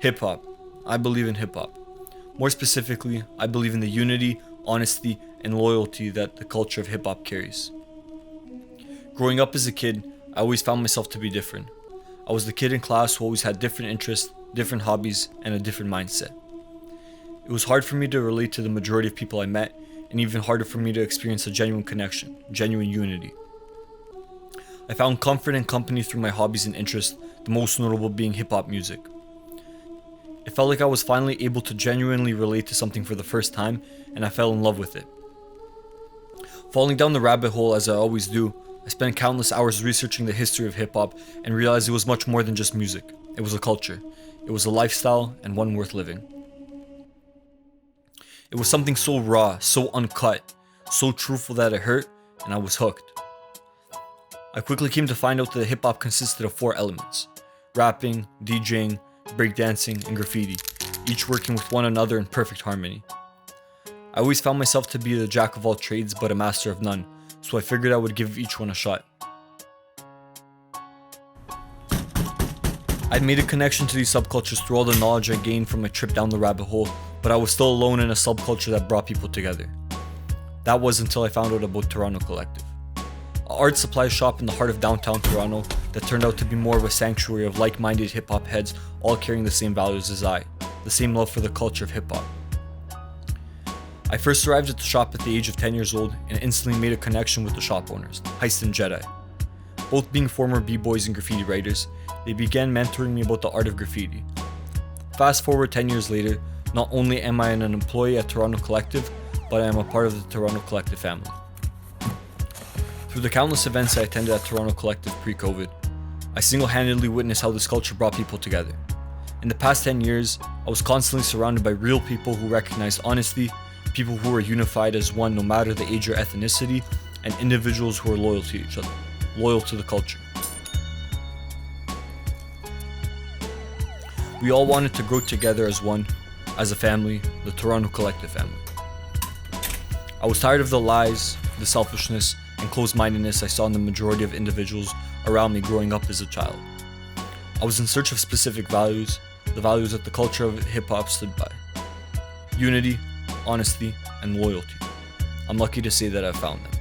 Hip hop. I believe in hip hop. More specifically, I believe in the unity, honesty, and loyalty that the culture of hip hop carries. Growing up as a kid, I always found myself to be different. I was the kid in class who always had different interests, different hobbies, and a different mindset. It was hard for me to relate to the majority of people I met, and even harder for me to experience a genuine connection, genuine unity. I found comfort and company through my hobbies and interests, the most notable being hip hop music. It felt like I was finally able to genuinely relate to something for the first time, and I fell in love with it. Falling down the rabbit hole as I always do, I spent countless hours researching the history of hip hop and realized it was much more than just music. It was a culture. It was a lifestyle, and one worth living. It was something so raw, so uncut, so truthful that it hurt, and I was hooked. I quickly came to find out that hip hop consisted of 4 elements: rapping, DJing, breakdancing, and graffiti, each working with one another in perfect harmony. I always found myself to be the jack of all trades but a master of none, so I figured I would give each one a shot. I'd made a connection to these subcultures through all the knowledge I gained from my trip down the rabbit hole, but I was still alone in a subculture that brought people together. That was until I found out about Toronto Collective, an art supply shop in the heart of downtown Toronto that turned out to be more of a sanctuary of like-minded hip-hop heads all carrying the same values as I, the same love for the culture of hip-hop. I first arrived at the shop at the age of 10 years old and instantly made a connection with the shop owners, Heist and Jedi. Both being former b-boys and graffiti writers, they began mentoring me about the art of graffiti. Fast forward 10 years later, not only am I an employee at Toronto Collective, but I am a part of the Toronto Collective family. Through the countless events I attended at Toronto Collective pre-COVID, I single-handedly witnessed how this culture brought people together. In the past 10 years, I was constantly surrounded by real people who recognized honesty, people who were unified as one no matter the age or ethnicity, and individuals who were loyal to each other, loyal to the culture. We all wanted to grow together as one, as a family, the Toronto Collective family. I was tired of the lies, the selfishness, and closed-mindedness I saw in the majority of individuals around me growing up as a child. I was in search of specific values, the values that the culture of hip-hop stood by. Unity, honesty, and loyalty. I'm lucky to say that I've found them.